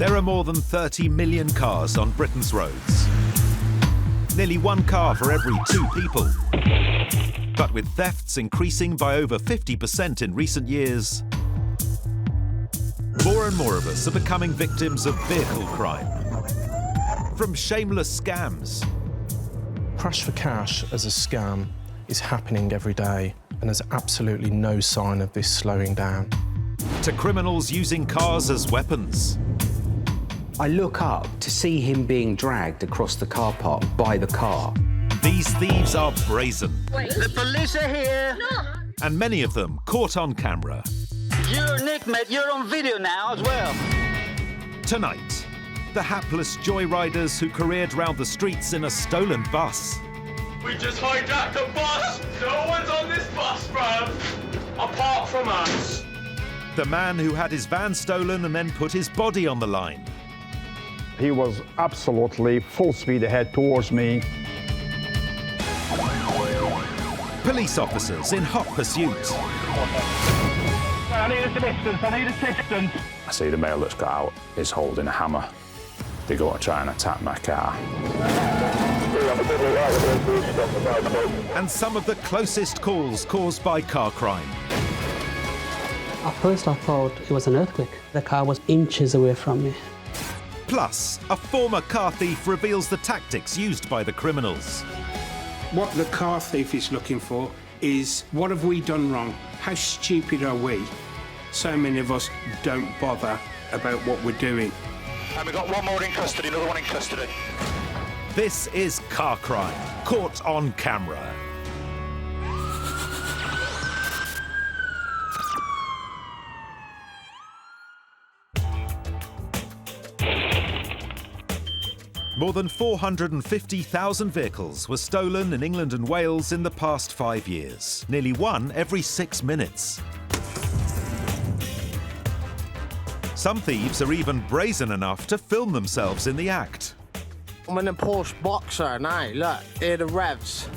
There are more than 30 million cars on Britain's roads. Nearly one car for every 2 people. But with thefts increasing by over 50% in recent years, more and more of us are becoming victims of vehicle crime. From shameless scams. Crash for cash as a scam is happening every day, and there's absolutely no sign of this slowing down. To criminals using cars as weapons. I look up to see him being dragged across the car park by the car. These thieves are brazen. Wait. The police are here. No. And many of them caught on camera. You're Nick, mate. You're on video now as well. Tonight, the hapless joyriders who careered round the streets in a stolen bus. We just hijacked a bus! No one's on this bus, bruv! Apart from us. The man who had his van stolen and then put his body on the line. He was absolutely full speed ahead towards me. Police officers in hot pursuit. I need assistance. I see the male that's got out is holding a hammer. They go to try and attack my car. And some of the closest calls caused by car crime. At first I thought it was an earthquake. The car was inches away from me. Plus, a former car thief reveals the tactics used by the criminals. What the car thief is looking for is, what have we done wrong? How stupid are we? So many of us don't bother about what we're doing. And we've got one more in custody, another one in custody. This is car crime, caught on camera. More than 450,000 vehicles were stolen in England and Wales in the past 5 years, nearly one every 6 minutes. Some thieves are even brazen enough to film themselves in the act. I'm in a Porsche Boxer now, look, hear the revs.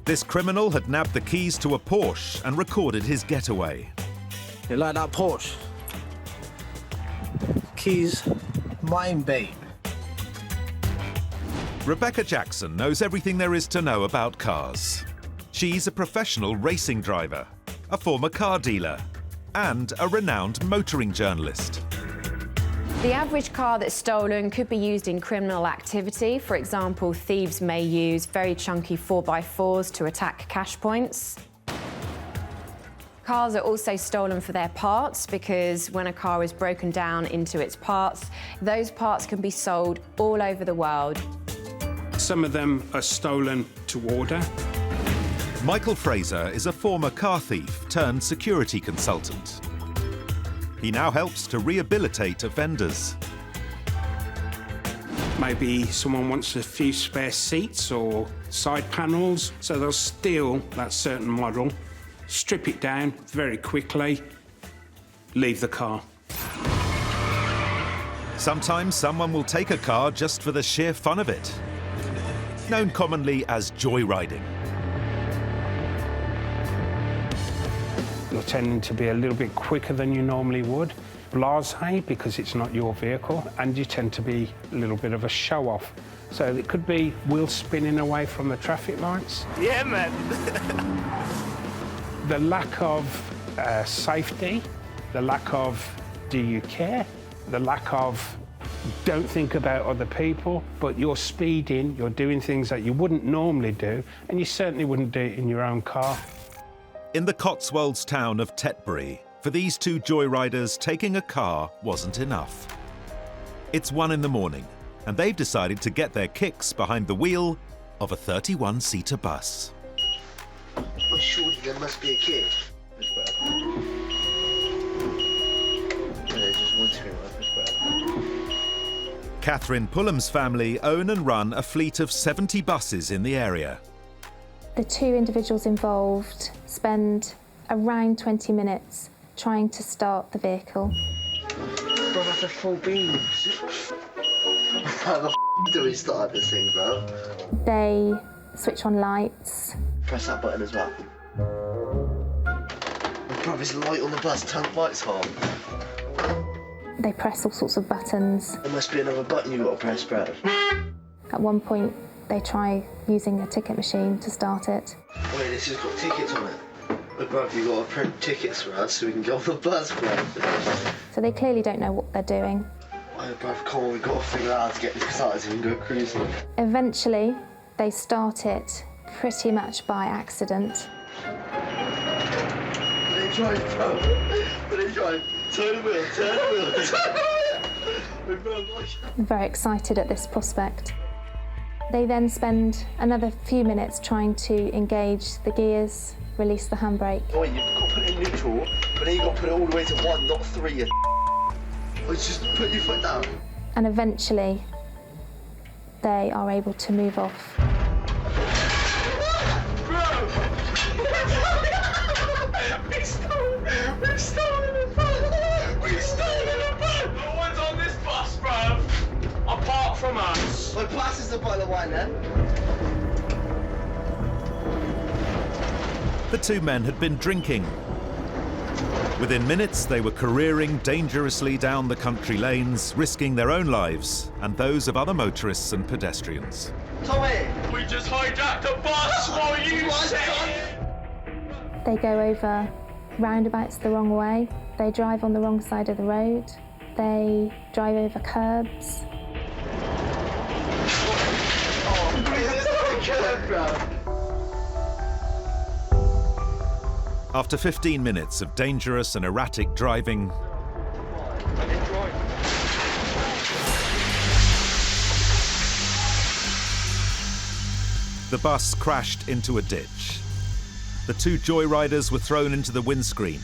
This criminal had nabbed the keys to a Porsche and recorded his getaway. You like that Porsche? Keys, mine, babe. Rebecca Jackson knows everything there is to know about cars. She's a professional racing driver, a former car dealer, and a renowned motoring journalist. The average car that's stolen could be used in criminal activity. For example, thieves may use very chunky 4x4s to attack cash points. Cars are also stolen for their parts because when a car is broken down into its parts, those parts can be sold all over the world. Some of them are stolen to order. Michael Fraser is a former car thief turned security consultant. He now helps to rehabilitate offenders. Maybe someone wants a few spare seats or side panels, so they'll steal that certain model, strip it down very quickly, leave the car. Sometimes someone will take a car just for the sheer fun of it, known commonly as joyriding. You're tending to be a little bit quicker than you normally would. Blasé, because it's not your vehicle, and you tend to be a little bit of a show-off. So it could be wheels spinning away from the traffic lights. Yeah, man. The lack of safety, the lack of do you care, the lack of don't think about other people, but you're speeding, you're doing things that you wouldn't normally do, and you certainly wouldn't do it in your own car. In the Cotswolds town of Tetbury, for these two joyriders, taking a car wasn't enough. It's 1 in the morning, and they've decided to get their kicks behind the wheel of a 31-seater bus. Oh, surely there must be a kid. Catherine Pullum's family own and run a fleet of 70 buses in the area. The 2 individuals involved spend around 20 minutes trying to start the vehicle. Bro, that's a full beams. How the do we start this thing, bro? They switch on lights. Press that button as well. Bro, there's a light on the bus, turn lights on. They press all sorts of buttons. There must be another button you've got to press, bruv. At one point, they try using a ticket machine to start it. Wait, this has got tickets on it. But bruv, you've got to print tickets for us so we can go on the bus, bruv. So they clearly don't know what they're doing. Oh, bruv, come on, we've got to figure out how to get this started so we can go cruising. Eventually, they start it pretty much by accident. They drive, bruv. They drive. Turn the wheel, turn the wheel, turn the wheel. Very excited at this prospect. They then spend another few minutes trying to engage the gears, release the handbrake. Oh, wait, you've got to put it in neutral, but then you've got to put it all the way to 1, not 3. You just put your foot down. And eventually, they are able to move off. We've stolen a bus! We've stolen a bus! No one's on this bus, bruv! Apart from us! My pass is the bottle of wine, then. The two men had been drinking. Within minutes, they were careering dangerously down the country lanes, risking their own lives and those of other motorists and pedestrians. Tommy! We just hijacked a bus! What are you saying? They go over roundabouts the wrong way. They drive on the wrong side of the road. They drive over curbs. After 15 minutes of dangerous and erratic driving, the bus crashed into a ditch. The two joyriders were thrown into the windscreen.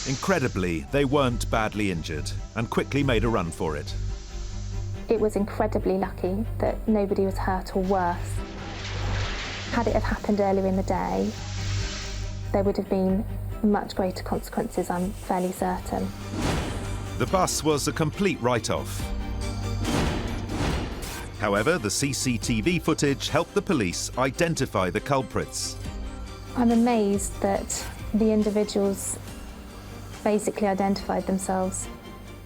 Incredibly, they weren't badly injured and quickly made a run for it. It was incredibly lucky that nobody was hurt or worse. Had it have happened earlier in the day, there would have been much greater consequences, I'm fairly certain. The bus was a complete write-off. However, the CCTV footage helped the police identify the culprits. I'm amazed that the individuals basically identified themselves.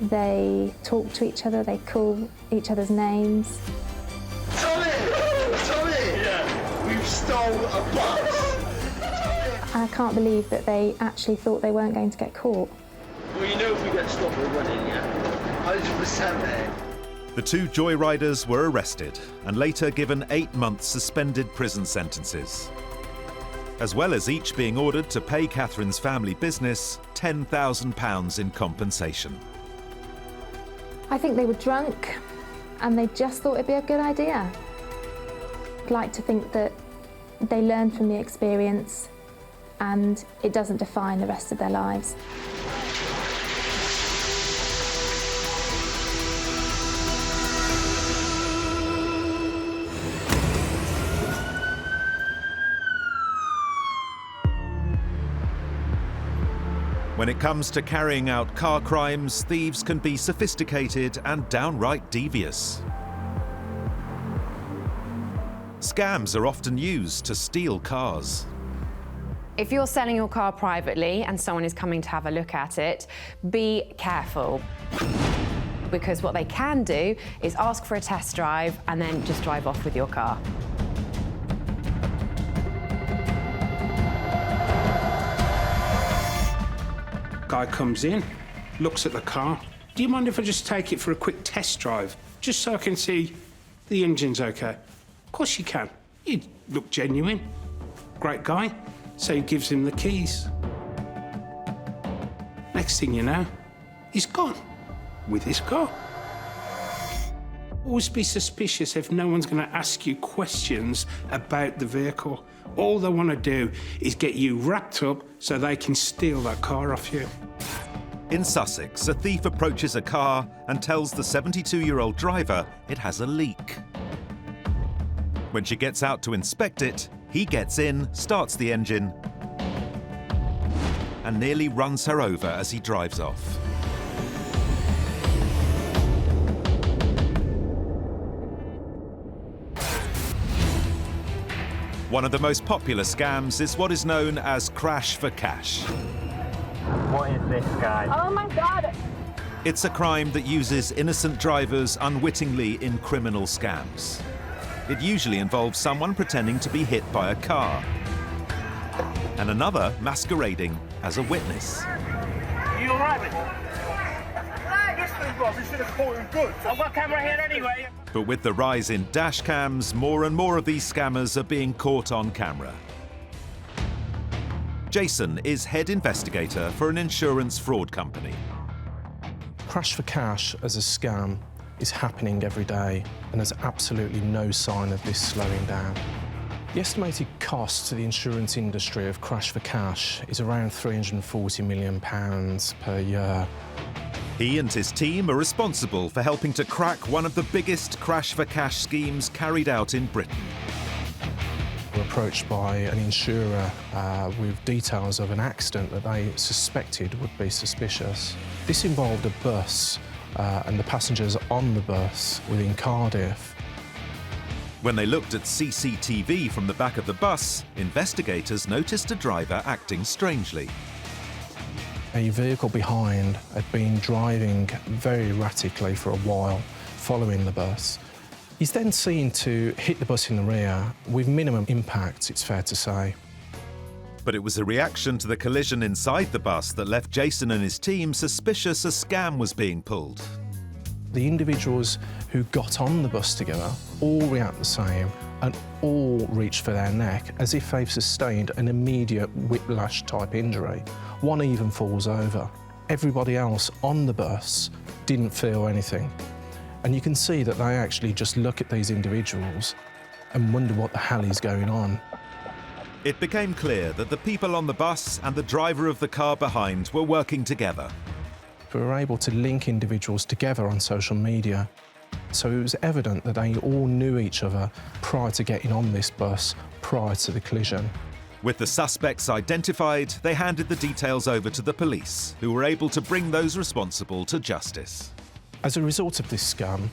They talk to each other, they call each other's names. Tommy! Tommy! Yeah. We've stole a bus! I can't believe that they actually thought they weren't going to get caught. Well, you know if we get stopped, we're running, yeah? 100%, mate. The two joyriders were arrested and later given 8-month suspended prison sentences, as well as each being ordered to pay Catherine's family business £10,000 in compensation. I think they were drunk and they just thought it'd be a good idea. I'd like to think that they learned from the experience and it doesn't define the rest of their lives. When it comes to carrying out car crimes, thieves can be sophisticated and downright devious. Scams are often used to steal cars. If you're selling your car privately and someone is coming to have a look at it, be careful. Because what they can do is ask for a test drive and then just drive off with your car. Guy comes in, looks at the car. Do you mind if I just take it for a quick test drive, just so I can see the engine's okay? Of course you can. You look genuine. Great guy. So he gives him the keys. Next thing you know, he's gone with his car. Always be suspicious if no one's going to ask you questions about the vehicle. All they want to do is get you wrapped up so they can steal that car off you. In Sussex, a thief approaches a car and tells the 72-year-old driver it has a leak. When she gets out to inspect it, he gets in, starts the engine, and nearly runs her over as he drives off. One of the most popular scams is what is known as crash for cash. What is this, guy? Oh my God! It's a crime that uses innocent drivers unwittingly in criminal scams. It usually involves someone pretending to be hit by a car and another masquerading as a witness. Are you all right with it? Yes, please, boss. We should have caught him good. I've got a camera here anyway. But with the rise in dash cams, more and more of these scammers are being caught on camera. Jason is head investigator for an insurance fraud company. Crash for cash as a scam is happening every day, and there's absolutely no sign of this slowing down. The estimated cost to the insurance industry of crash for cash is around £340 million per year. He and his team are responsible for helping to crack one of the biggest crash for cash schemes carried out in Britain. We're approached by an insurer with details of an accident that they suspected would be suspicious. This involved a bus and the passengers on the bus within Cardiff. When they looked at CCTV from the back of the bus, investigators noticed a driver acting strangely. A vehicle behind had been driving very erratically for a while, following the bus. He's then seen to hit the bus in the rear with minimum impact, it's fair to say. But it was a reaction to the collision inside the bus that left Jason and his team suspicious a scam was being pulled. The individuals who got on the bus together all react the same and all reach for their neck as if they've sustained an immediate whiplash-type injury. One even falls over. Everybody else on the bus didn't feel anything. And you can see that they actually just look at these individuals and wonder what the hell is going on. It became clear that the people on the bus and the driver of the car behind were working together. We were able to link individuals together on social media, so it was evident that they all knew each other prior to getting on this bus, prior to the collision. With the suspects identified, they handed the details over to the police, who were able to bring those responsible to justice. As a result of this scam,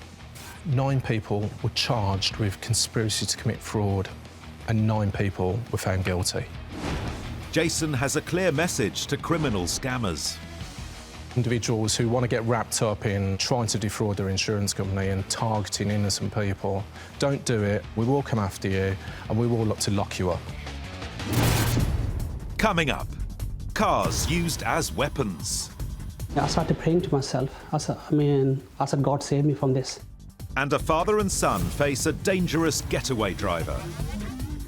9 people were charged with conspiracy to commit fraud, and 9 people were found guilty. Jason has a clear message to criminal scammers. Individuals who want to get wrapped up in trying to defraud their insurance company and targeting innocent people, don't do it. We will come after you and we will look to lock you up. Coming up, cars used as weapons. I started praying to myself. I said, God save me from this. And a father and son face a dangerous getaway driver.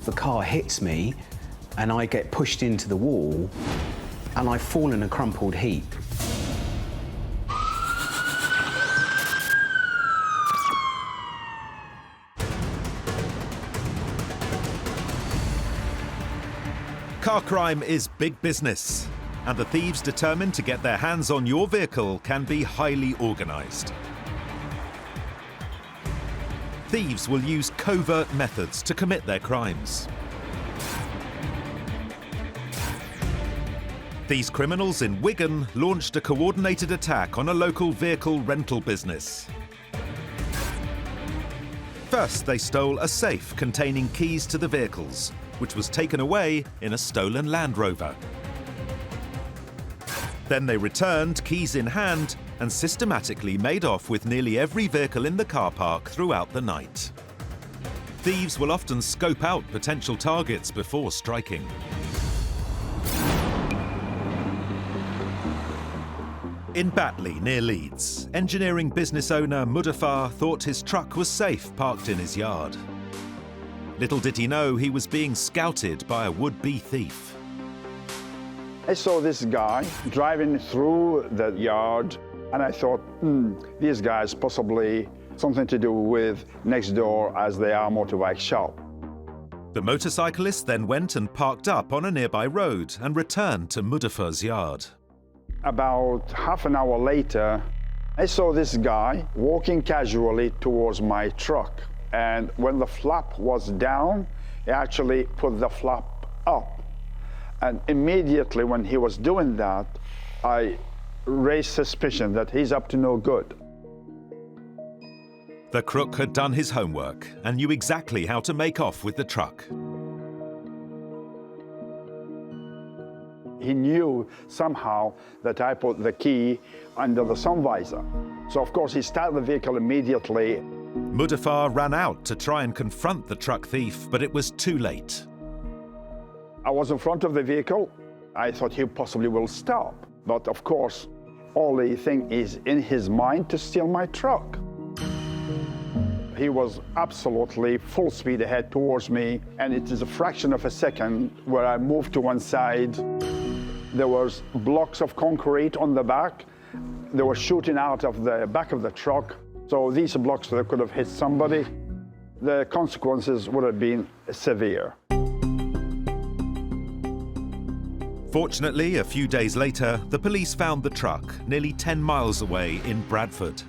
The car hits me and I get pushed into the wall and I fall in a crumpled heap. Car crime is big business, and the thieves determined to get their hands on your vehicle can be highly organised. Thieves will use covert methods to commit their crimes. These criminals in Wigan launched a coordinated attack on a local vehicle rental business. First, they stole a safe containing keys to the vehicles, which was taken away in a stolen Land Rover. Then they returned, keys in hand, and systematically made off with nearly every vehicle in the car park throughout the night. Thieves will often scope out potential targets before striking. In Batley, near Leeds, engineering business owner Mudaffar thought his truck was safe parked in his yard. Little did he know he was being scouted by a would-be thief. I saw this guy driving through the yard, and I thought, these guys possibly something to do with next door, as they are motorbike shop. The motorcyclist then went and parked up on a nearby road and returned to Mudaffar's yard. About half an hour later, I saw this guy walking casually towards my truck. And when the flap was down, he actually put the flap up. And immediately when he was doing that, I raised suspicion that he's up to no good. The crook had done his homework and knew exactly how to make off with the truck. He knew somehow that I put the key under the sun visor. So of course he started the vehicle immediately. Mudaffar ran out to try and confront the truck thief, but it was too late. I was in front of the vehicle. I thought he possibly will stop. But of course, only thing is in his mind to steal my truck. He was absolutely full speed ahead towards me, and it is a fraction of a second where I moved to one side. There was blocks of concrete on the back. They were shooting out of the back of the truck. So these blocks that could have hit somebody, the consequences would have been severe. Fortunately, a few days later, the police found the truck nearly 10 miles away in Bradford.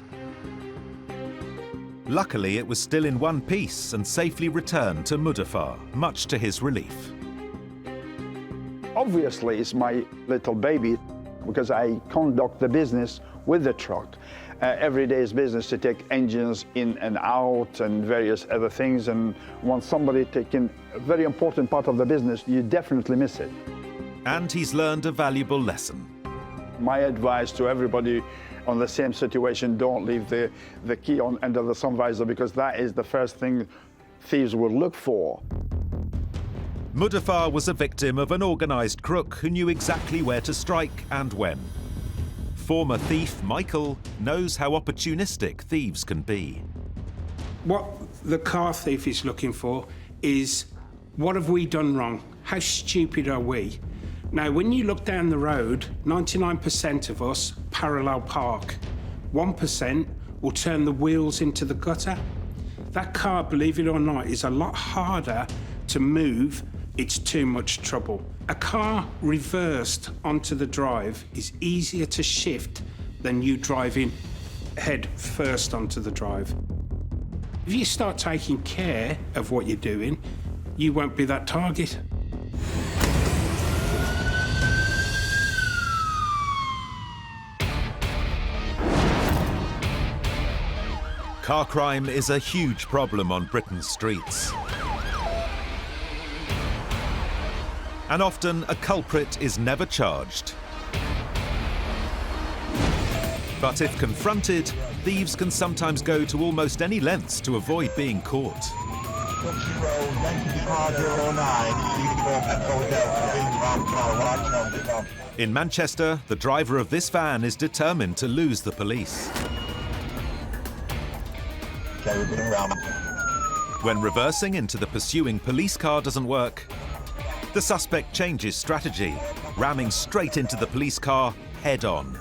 Luckily, it was still in one piece and safely returned to Mudaffar, much to his relief. Obviously, it's my little baby because I conduct the business with the truck. Every day's business to take engines in and out and various other things. And once somebody taking a very important part of the business, you definitely miss it. And he's learned a valuable lesson. My advice to everybody on the same situation, don't leave the key on under the sun visor, because that is the first thing thieves will look for. Mudaffar was a victim of an organised crook who knew exactly where to strike and when. Former thief Michael knows how opportunistic thieves can be. What the car thief is looking for is, what have we done wrong? How stupid are we? Now, when you look down the road, 99% of us parallel park. 1% will turn the wheels into the gutter. That car, believe it or not, is a lot harder to move. It's too much trouble. A car reversed onto the drive is easier to shift than you driving head first onto the drive. If you start taking care of what you're doing, you won't be that target. Car crime is a huge problem on Britain's streets. And often a culprit is never charged. But if confronted, thieves can sometimes go to almost any lengths to avoid being caught. In Manchester, the driver of this van is determined to lose the police. When reversing into the pursuing police car doesn't work, the suspect changes strategy, ramming straight into the police car head-on.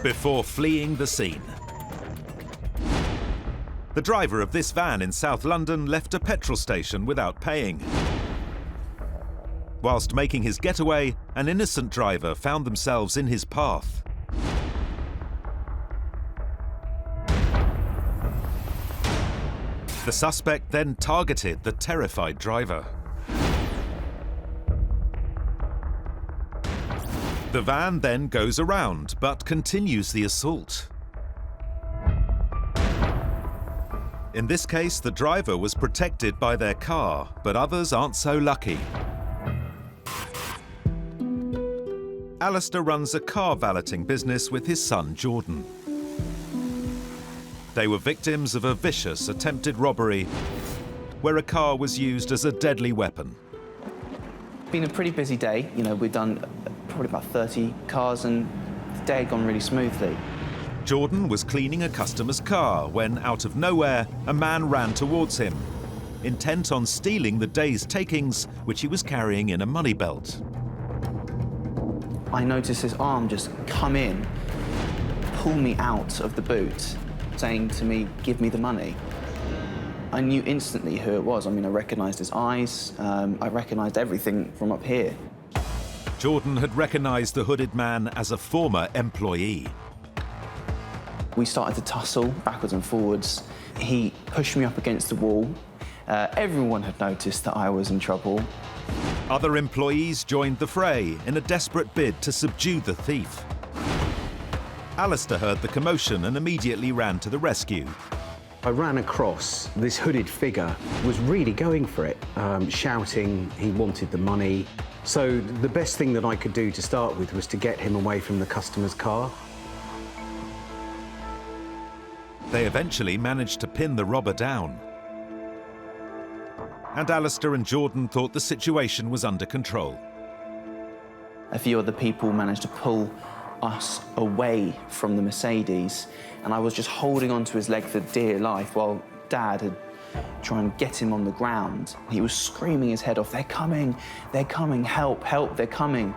Before fleeing the scene. The driver of this van in South London left a petrol station without paying. Whilst making his getaway, an innocent driver found themselves in his path. The suspect then targeted the terrified driver. The van then goes around, but continues the assault. In this case, the driver was protected by their car, but others aren't so lucky. Alistair runs a car valeting business with his son Jordan. They were victims of a vicious attempted robbery where a car was used as a deadly weapon. It's been a pretty busy day. You know, we've done probably about 30 cars and the day had gone really smoothly. Jordan was cleaning a customer's car when, out of nowhere, a man ran towards him, intent on stealing the day's takings, which he was carrying in a money belt. I noticed his arm just come in, pull me out of the boot, saying to me, "Give me the money." I knew instantly who it was. I mean, I recognised his eyes, I recognised everything from up here. Jordan had recognised the hooded man as a former employee. We started to tussle backwards and forwards. He pushed me up against the wall. Everyone had noticed that I was in trouble. Other employees joined the fray in a desperate bid to subdue the thief. Alistair heard the commotion and immediately ran to the rescue. I ran across this hooded figure, was really going for it, shouting he wanted the money. So the best thing that I could do to start with was to get him away from the customer's car. They eventually managed to pin the robber down. And Alistair and Jordan thought the situation was under control. A few other people managed to pull us away from the Mercedes, and I was just holding onto his leg for dear life while Dad had tried and get him on the ground. He was screaming his head off, they're coming, help, help, they're coming.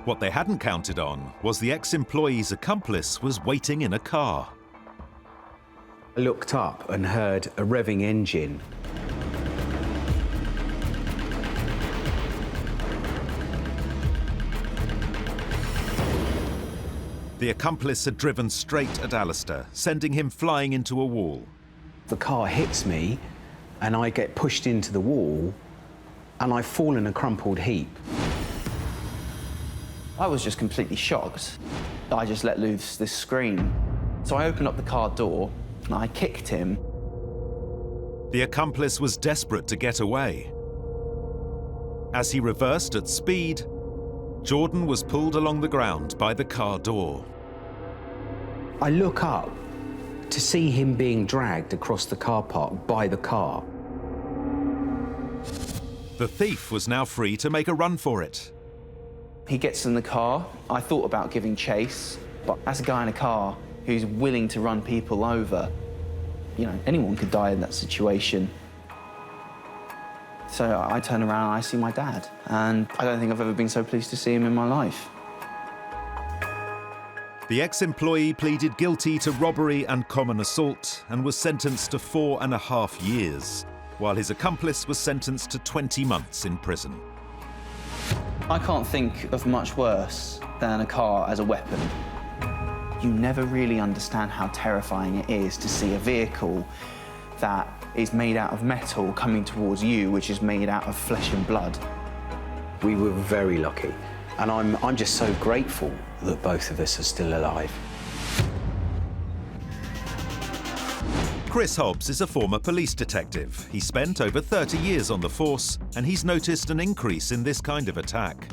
What they hadn't counted on was the ex-employee's accomplice was waiting in a car. I looked up and heard a revving engine. The accomplice had driven straight at Alistair, sending him flying into a wall. The car hits me and I get pushed into the wall and I fall in a crumpled heap. I was just completely shocked. I just let loose this scream. So I opened up the car door and I kicked him. The accomplice was desperate to get away. As he reversed at speed, Jordan was pulled along the ground by the car door. I look up to see him being dragged across the car park by the car. The thief was now free to make a run for it. He gets in the car. I thought about giving chase, but that's a guy in a car who's willing to run people over. You know, anyone could die in that situation. So I turn around and I see my dad, and I don't think I've ever been so pleased to see him in my life. The ex-employee pleaded guilty to robbery and common assault and was sentenced to 4.5 years, while his accomplice was sentenced to 20 months in prison. I can't think of much worse than a car as a weapon. You never really understand how terrifying it is to see a vehicle that is made out of metal coming towards you, which is made out of flesh and blood. We were very lucky, and I'm just so grateful that both of us are still alive. Chris Hobbs is a former police detective. He spent over 30 years on the force, and he's noticed an increase in this kind of attack.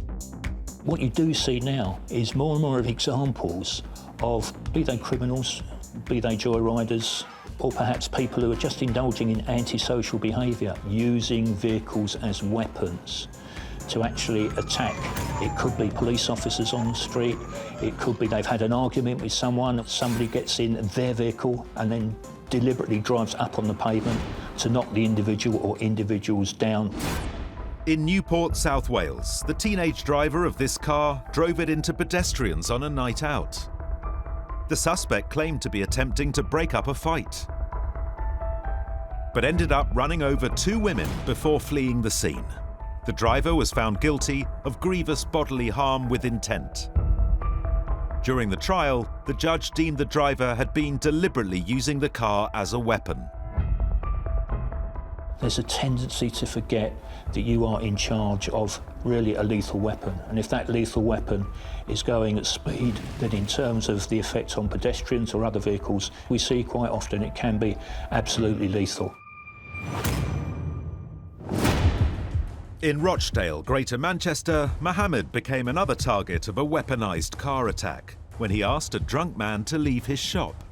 What you do see now is more and more of examples of, be they criminals, be they joyriders, or perhaps people who are just indulging in antisocial behaviour, using vehicles as weapons to actually attack. It could be police officers on the street, it could be they've had an argument with someone, somebody gets in their vehicle and then deliberately drives up on the pavement to knock the individual or individuals down. In Newport, South Wales, the teenage driver of this car drove it into pedestrians on a night out. The suspect claimed to be attempting to break up a fight, but ended up running over 2 women before fleeing the scene. The driver was found guilty of grievous bodily harm with intent. During the trial, the judge deemed the driver had been deliberately using the car as a weapon. There's a tendency to forget that you are in charge of really a lethal weapon. And if that lethal weapon is going at speed, then in terms of the effect on pedestrians or other vehicles, we see quite often it can be absolutely lethal. In Rochdale, Greater Manchester, Mohammed became another target of a weaponised car attack when he asked a drunk man to leave his shop.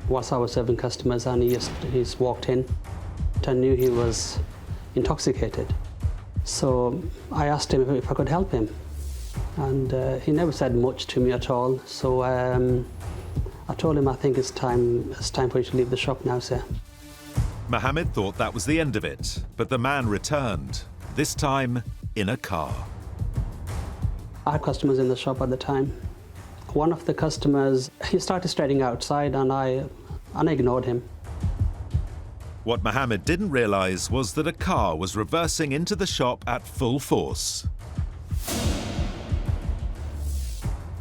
Whilst I was serving customers and he just walked in, I knew he was intoxicated. So I asked him if I could help him. And he never said much to me at all. So I told him, I think it's time for you to leave the shop now, sir. Mohammed thought that was the end of it, but the man returned, this time in a car. I had customers in the shop at the time. One of the customers, he started standing outside and I ignored him. What Mohammed didn't realise was that a car was reversing into the shop at full force.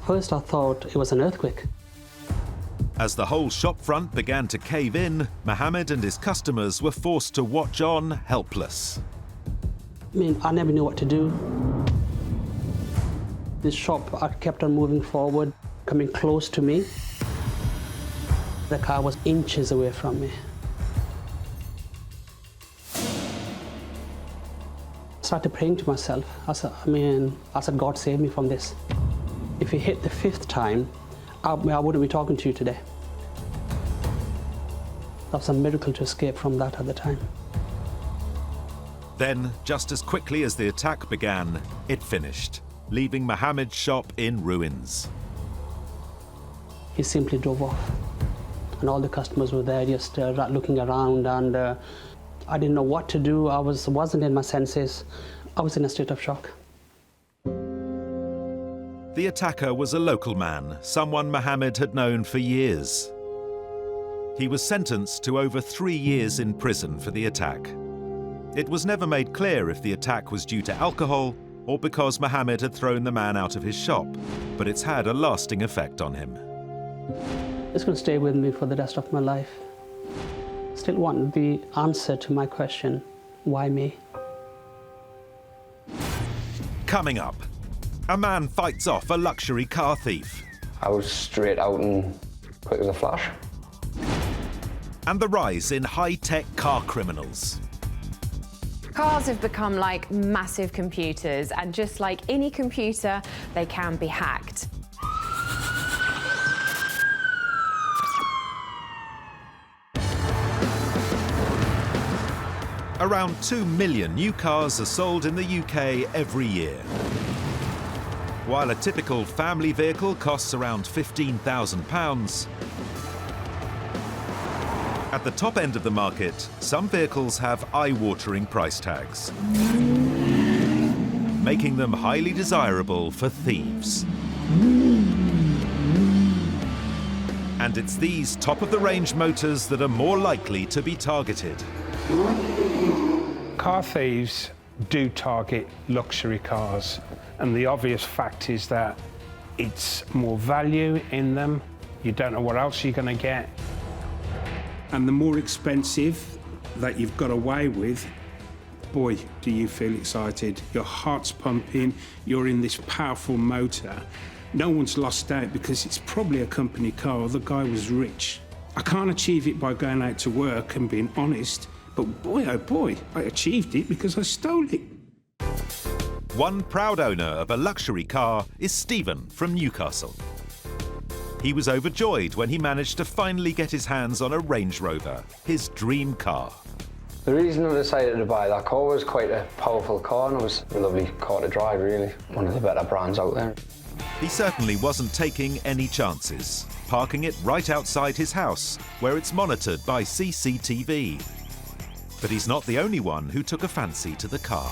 First I thought it was an earthquake. As the whole shop front began to cave in, Mohammed and his customers were forced to watch on, helpless. I mean, I never knew what to do. This shop, I kept on moving forward, coming close to me. The car was inches away from me. I started praying to myself. I said, God save me from this. If he hit the 5th time, I wouldn't be talking to you today. That was a miracle to escape from that at the time. Then, just as quickly as the attack began, it finished, leaving Mohammed's shop in ruins. He simply drove off. And all the customers were there just looking around, and I didn't know what to do. I wasn't in my senses. I was in a state of shock. The attacker was a local man, someone Mohammed had known for years. He was sentenced to over 3 years in prison for the attack. It was never made clear if the attack was due to alcohol or because Mohammed had thrown the man out of his shop, but it's had a lasting effect on him. It's going to stay with me for the rest of my life. Still want the answer to my question, why me? Coming up, a man fights off a luxury car thief. I was straight out and quick as a flash. And the rise in high-tech car criminals. Cars have become like massive computers, and just like any computer, they can be hacked. Around 2 million new cars are sold in the UK every year. While a typical family vehicle costs around £15,000, at the top end of the market, some vehicles have eye-watering price tags, making them highly desirable for thieves. And it's these top-of-the-range motors that are more likely to be targeted. Car thieves do target luxury cars, and the obvious fact is that it's more value in them. You don't know what else you're going to get. And the more expensive that you've got away with, boy, do you feel excited. Your heart's pumping, you're in this powerful motor. No one's lost out because it's probably a company car or the guy was rich. I can't achieve it by going out to work and being honest, but boy, oh boy, I achieved it because I stole it. One proud owner of a luxury car is Stephen from Newcastle. He was overjoyed when he managed to finally get his hands on a Range Rover, his dream car. The reason I decided to buy that car was quite a powerful car, and it was a lovely car to drive, really. One of the better brands out there. He certainly wasn't taking any chances, parking it right outside his house, where it's monitored by CCTV. But he's not the only one who took a fancy to the car.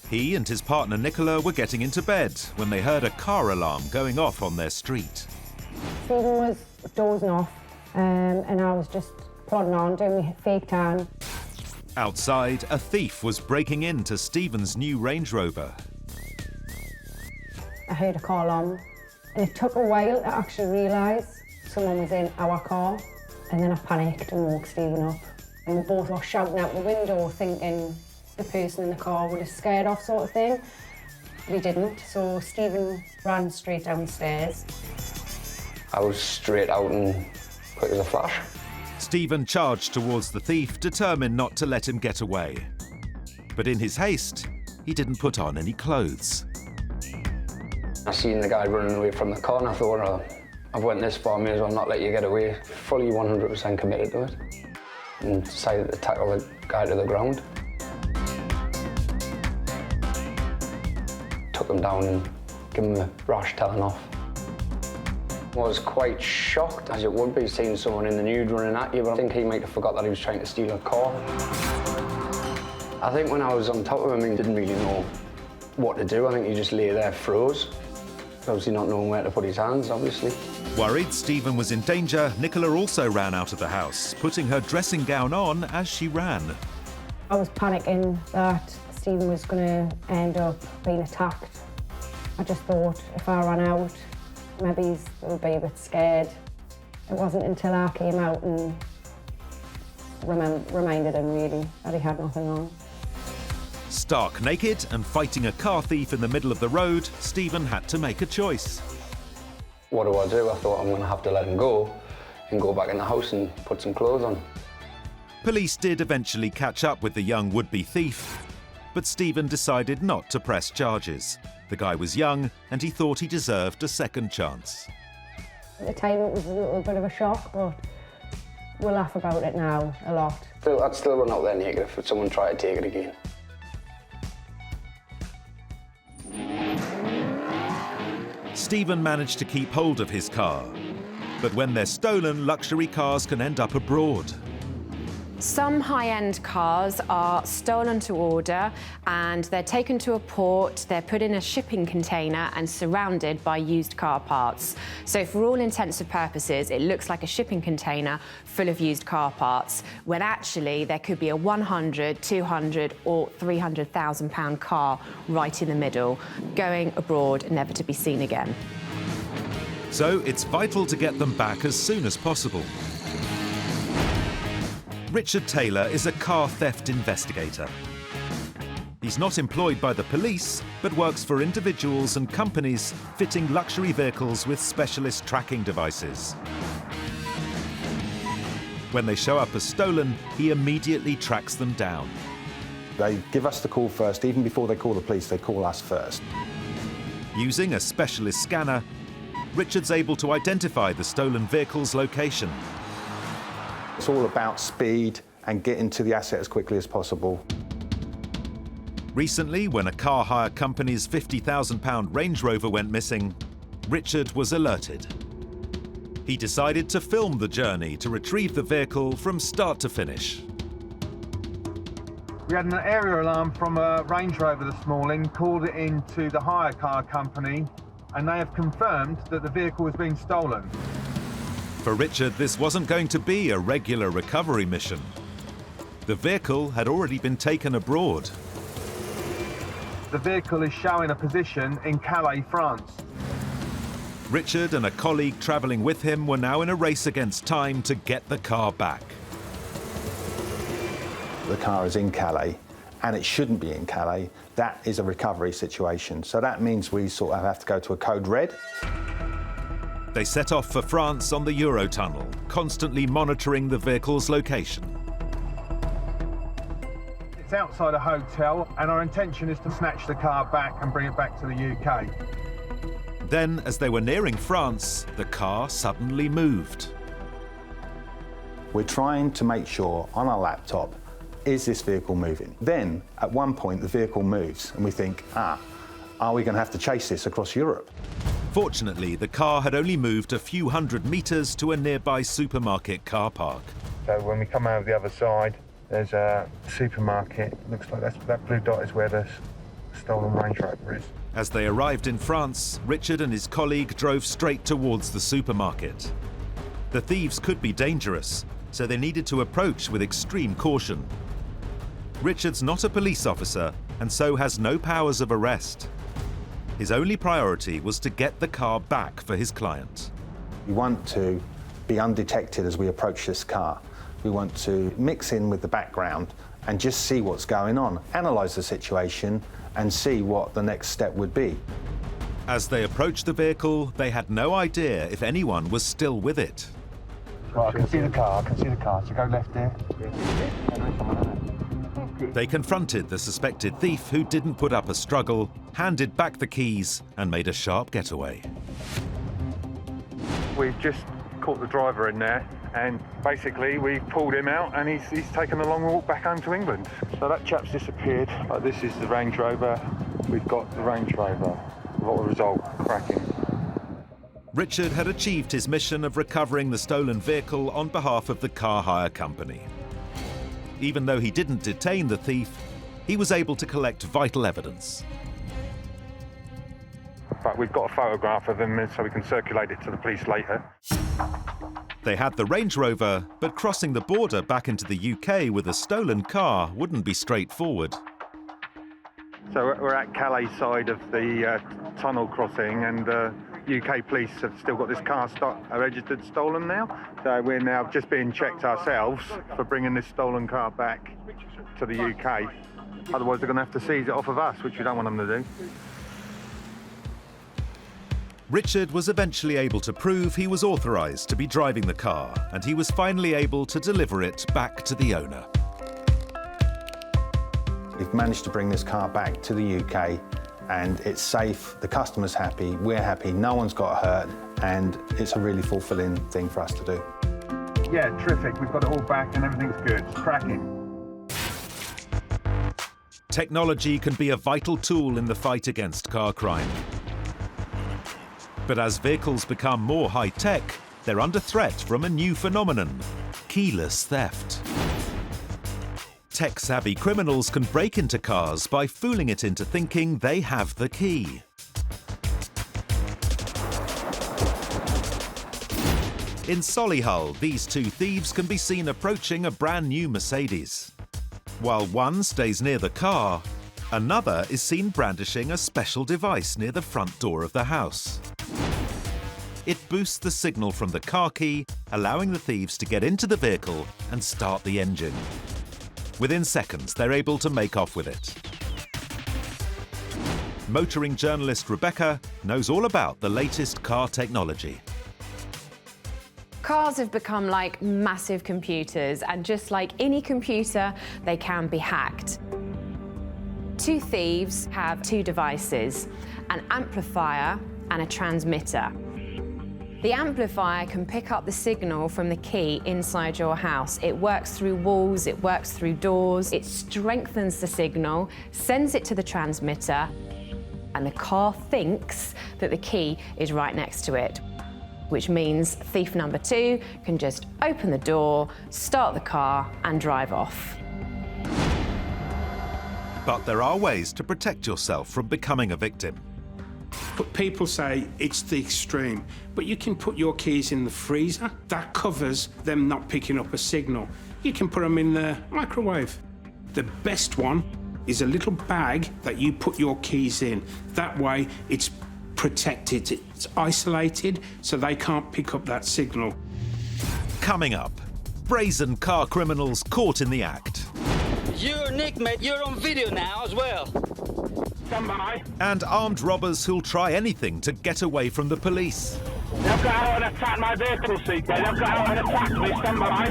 He and his partner Nicola were getting into bed when they heard a car alarm going off on their street. Stephen was dozing off, and I was just plodding on, doing my fake tan. Outside, a thief was breaking into Stephen's new Range Rover. I heard a car alarm, and it took a while to actually realise someone was in our car, and then I panicked and woke Stephen up. And we both were shouting out the window, thinking the person in the car would have scared off, sort of thing. But he didn't, so Stephen ran straight downstairs. I was straight out and quick as a flash. Stephen charged towards the thief, determined not to let him get away. But in his haste, he didn't put on any clothes. I seen the guy running away from the car, and I thought, oh, I've went this far, may as well not let you get away. Fully 100% committed to it, and decided to tackle the guy to the ground. Took him down and gave him a rash telling off. I was quite shocked, as it would be, seeing someone in the nude running at you, but I think he might have forgot that he was trying to steal a car. I think when I was on top of him, he didn't really know what to do. I think he just lay there froze, obviously not knowing where to put his hands, obviously. Worried Stephen was in danger, Nicola also ran out of the house, putting her dressing gown on as she ran. I was panicking that Stephen was going to end up being attacked. I just thought if I ran out, maybe he would be a bit scared. It wasn't until I came out and reminded him, really, that he had nothing on. Stark naked and fighting a car thief in the middle of the road, Stephen had to make a choice. What do? I thought I'm going to have to let him go. and go back in the house and put some clothes on. Police did eventually catch up with the young would-be thief, but Stephen decided not to press charges. The guy was young and he thought he deserved a second chance. At the time it was a little bit of a shock, but we laugh about it now a lot. I'd still run out there naked if someone tried to take it again. Stephen managed to keep hold of his car, but when they're stolen, luxury cars can end up abroad. Some high-end cars are stolen to order and they're taken to a port, they're put in a shipping container and surrounded by used car parts. So for all intents and purposes, it looks like a shipping container full of used car parts, when actually there could be a 100, 200 or 300,000 pound car right in the middle, going abroad, never to be seen again. So it's vital to get them back as soon as possible. Richard Taylor is a car theft investigator. He's not employed by the police, but works for individuals and companies fitting luxury vehicles with specialist tracking devices. When they show up as stolen, he immediately tracks them down. They give us the call first. Even before they call the police, they call us first. Using a specialist scanner, Richard's able to identify the stolen vehicle's location. It's all about speed and getting to the asset as quickly as possible. Recently, when a car hire company's £50,000 Range Rover went missing, Richard was alerted. He decided to film the journey to retrieve the vehicle from start to finish. We had an area alarm from a Range Rover this morning, called it into the hire car company, and they have confirmed that the vehicle has been stolen. For Richard, this wasn't going to be a regular recovery mission. The vehicle had already been taken abroad. The vehicle is showing a position in Calais, France. Richard and a colleague travelling with him were now in a race against time to get the car back. The car is in Calais, and it shouldn't be in Calais. That is a recovery situation. So that means we sort of have to go to a code red. They set off for France on the Eurotunnel, constantly monitoring the vehicle's location. It's outside a hotel, and our intention is to snatch the car back and bring it back to the UK. Then, as they were nearing France, the car suddenly moved. We're trying to make sure on our laptop, is this vehicle moving? Then, at one point, the vehicle moves, and we think, are we going to have to chase this across Europe? Fortunately, the car had only moved a few hundred metres to a nearby supermarket car park. So when we come out of the other side, there's a supermarket. Looks like that blue dot is where the stolen Range Rover is. As they arrived in France, Richard and his colleague drove straight towards the supermarket. The thieves could be dangerous, so they needed to approach with extreme caution. Richard's not a police officer and so has no powers of arrest. His only priority was to get the car back for his client. We want to be undetected as we approach this car. We want to mix in with the background and just see what's going on, analyse the situation and see what the next step would be. As they approached the vehicle, they had no idea if anyone was still with it. Right, I can see the car, so go left there. They confronted the suspected thief, who didn't put up a struggle, handed back the keys and made a sharp getaway. We've just caught the driver in there, and basically we've pulled him out and he's taken a long walk back home to England. So that chap's disappeared. This is the Range Rover. We've got the Range Rover. What a result, cracking. Richard had achieved his mission of recovering the stolen vehicle on behalf of the car hire company. Even though he didn't detain the thief, he was able to collect vital evidence. But we've got a photograph of him so we can circulate it to the police later. They had the Range Rover, but crossing the border back into the UK with a stolen car wouldn't be straightforward. So we're at Calais side of the tunnel crossing, and UK police have still got this car registered stolen now. So we're now just being checked ourselves for bringing this stolen car back to the UK. Otherwise they're going to have to seize it off of us, which we don't want them to do. Richard was eventually able to prove he was authorised to be driving the car, and he was finally able to deliver it back to the owner. We've managed to bring this car back to the UK, and it's safe, the customer's happy, we're happy, no one's got hurt, and it's a really fulfilling thing for us to do. Yeah, terrific. We've got it all back and everything's good. It's cracking. Technology can be a vital tool in the fight against car crime. But as vehicles become more high-tech, they're under threat from a new phenomenon: keyless theft. Tech-savvy criminals can break into cars by fooling it into thinking they have the key. In Solihull, these two thieves can be seen approaching a brand new Mercedes. While one stays near the car, another is seen brandishing a special device near the front door of the house. It boosts the signal from the car key, allowing the thieves to get into the vehicle and start the engine. Within seconds, they're able to make off with it. Motoring journalist Rebecca knows all about the latest car technology. Cars have become like massive computers, and just like any computer, they can be hacked. Two thieves have two devices, an amplifier and a transmitter. The amplifier can pick up the signal from the key inside your house. It works through walls, it works through doors, it strengthens the signal, sends it to the transmitter, and the car thinks that the key is right next to it, which means thief number two can just open the door, start the car, and drive off. But there are ways to protect yourself from becoming a victim. But people say it's the extreme, but you can put your keys in the freezer. That covers them not picking up a signal. You can put them in the microwave. The best one is a little bag that you put your keys in. That way it's protected, it's isolated, so they can't pick up that signal. Coming up, brazen car criminals caught in the act. You're Nick, mate. You're on video now as well. Stand by. And armed robbers who'll try anything to get away from the police. They've got out and attacked my vehicle seat, mate. They've got out and attacked me. Stand by.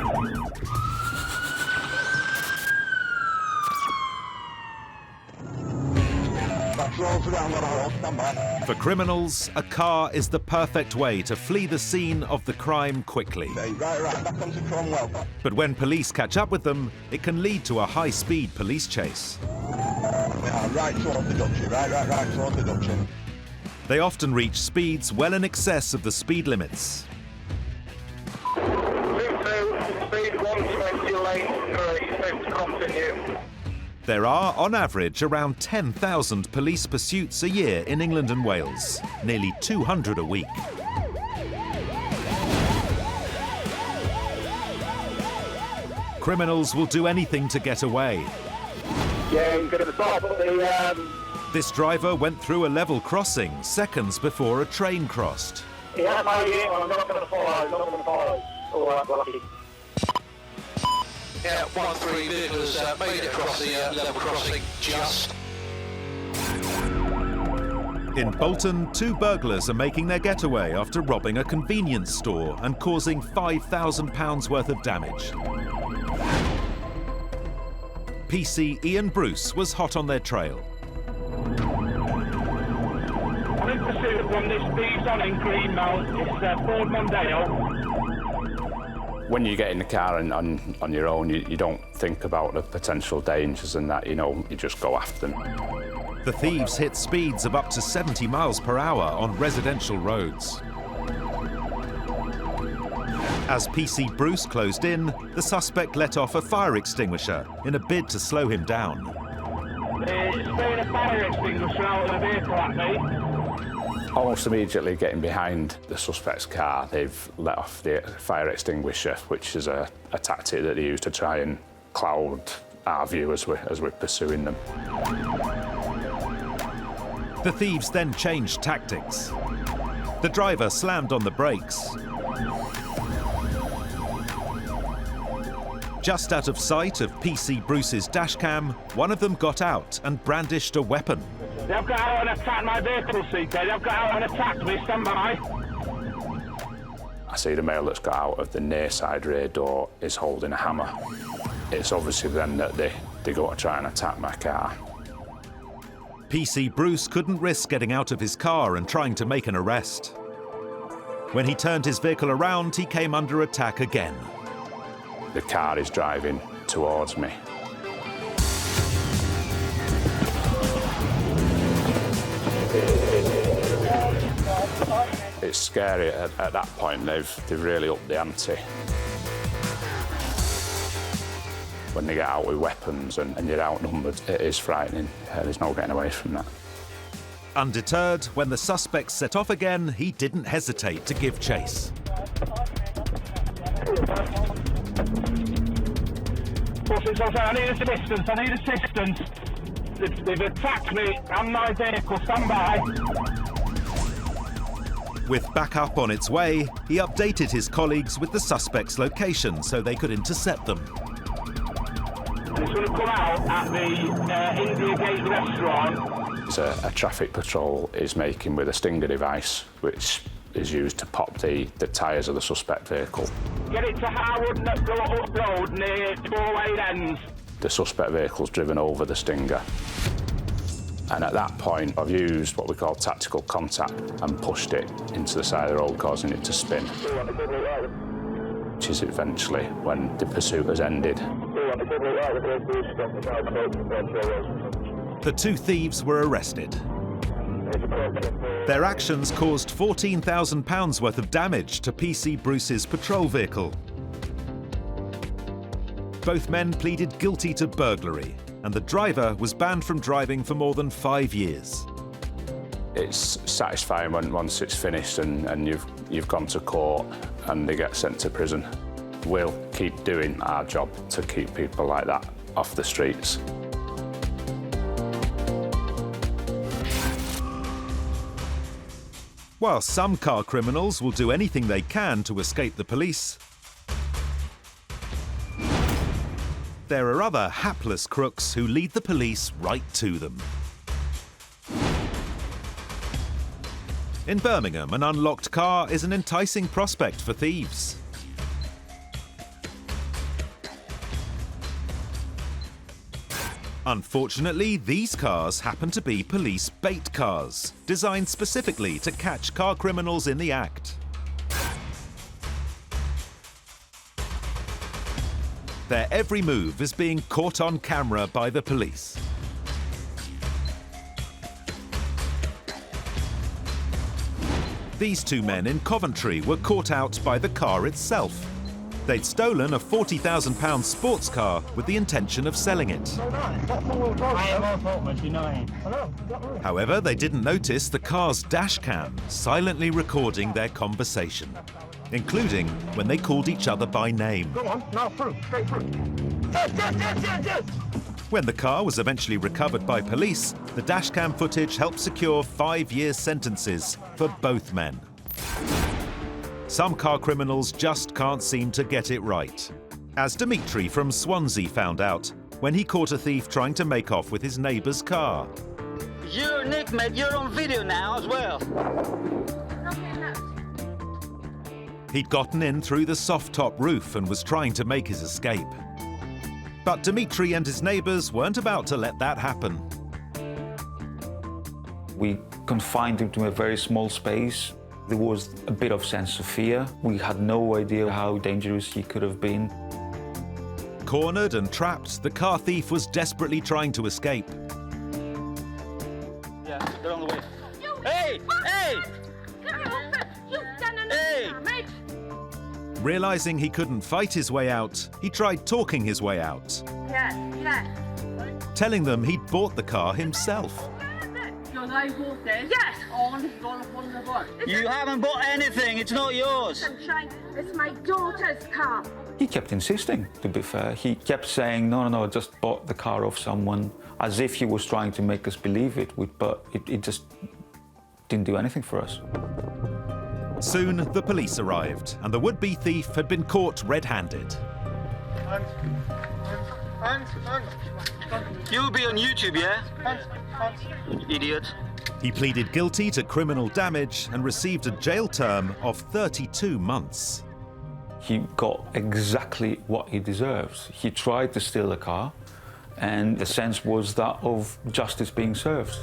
For criminals, a car is the perfect way to flee the scene of the crime quickly. But when police catch up with them, it can lead to a high-speed police chase. Right towards the junction, right towards the junction. They often reach speeds well in excess of the speed limits. Speed 120, lane 3, crossing you. There are, on average, around 10,000 police pursuits a year in England and Wales, nearly 200 a week. Criminals will do anything to get away. Yeah, you could have stopped the... This driver went through a level crossing seconds before a train crossed. Yeah, I'm not going to follow, Yeah, 1-3 vehicles made it across the level crossing just. In Bolton, two burglars are making their getaway after robbing a convenience store and causing £5,000 worth of damage. PC Ian Bruce was hot on their trail. I'm in pursuit of one. This thieves on in Greenmount. It's Ford Mondeo. When you get in the car and on your own, you don't think about the potential dangers and that, you know, you just go after them. The thieves hit speeds of up to 70 miles per hour on residential roads. As PC Bruce closed in, the suspect let off a fire extinguisher in a bid to slow him down. It's spraying a fire extinguisher out of the vehicle at me. Almost immediately getting behind the suspect's car, they've let off the fire extinguisher, which is a tactic that they use to try and cloud our view as we're pursuing them. The thieves then changed tactics. The driver slammed on the brakes. Just out of sight of PC Bruce's dashcam, one of them got out and brandished a weapon. They've got out and attacked my vehicle, CK. They've got out and attacked me. Stand by. I see the male that's got out of the near side rear door is holding a hammer. It's obviously then that they go to try and attack my car. PC Bruce couldn't risk getting out of his car and trying to make an arrest. When he turned his vehicle around, he came under attack again. The car is driving towards me. It's scary at that point. They've really upped the ante. When they get out with weapons and you're outnumbered, it is frightening. There's no getting away from that. Undeterred, when the suspects set off again, he didn't hesitate to give chase. I need assistance. I need assistance. They've attacked me and my vehicle. Stand by. With backup on its way, he updated his colleagues with the suspect's location so they could intercept them. It's going to come out at the India Gate restaurant. It's a traffic patrol is making with a stinger device, which is used to pop the tyres of the suspect vehicle. Get it to Harwood Road near 4 ends. The suspect vehicle's driven over the stinger. And at that point, I've used what we call tactical contact and pushed it into the side of the road, causing it to spin. Which is eventually when the pursuit has ended. The two thieves were arrested. Their actions caused £14,000 worth of damage to PC Bruce's patrol vehicle. Both men pleaded guilty to burglary, and the driver was banned from driving for more than 5 years. It's satisfying once it's finished and you've gone to court and they get sent to prison. We'll keep doing our job to keep people like that off the streets. While some car criminals will do anything they can to escape the police, there are other hapless crooks who lead the police right to them. In Birmingham, an unlocked car is an enticing prospect for thieves. Unfortunately, these cars happen to be police bait cars, designed specifically to catch car criminals in the act. Their every move is being caught on camera by the police. These two men in Coventry were caught out by the car itself. They'd stolen a £40,000 sports car with the intention of selling it. However, they didn't notice the car's dash cam silently recording their conversation, including when they called each other by name. Go on, now through, straight through. Yes! When the car was eventually recovered by police, the dashcam footage helped secure 5-year sentences for both men. Some car criminals just can't seem to get it right, as Dimitri from Swansea found out when he caught a thief trying to make off with his neighbour's car. You're Nick, mate. You're on video now as well. He'd gotten in through the soft-top roof and was trying to make his escape. But Dimitri and his neighbours weren't about to let that happen. We confined him to a very small space. There was a bit of sense of fear. We had no idea how dangerous he could have been. Cornered and trapped, the car thief was desperately trying to escape. Yeah, they're on the way. Hey! Hey! Hey! Realising he couldn't fight his way out, he tried talking his way out. Telling them he'd bought the car himself. Yes! You haven't bought anything, it's not yours. It's my daughter's car. He kept insisting, to be fair. He kept saying, no, I just bought the car off someone, as if he was trying to make us believe it, but it just didn't do anything for us. Soon, the police arrived, and the would-be thief had been caught red-handed. You'll be on YouTube, yeah? Idiot. He pleaded guilty to criminal damage and received a jail term of 32 months. He got exactly what he deserves. He tried to steal a car, and the sense was that of justice being served.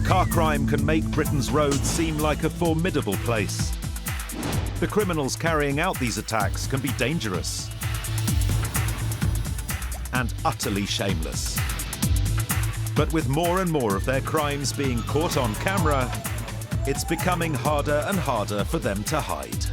Car crime can make Britain's roads seem like a formidable place. The criminals carrying out these attacks can be dangerous and utterly shameless. But with more and more of their crimes being caught on camera, it's becoming harder and harder for them to hide.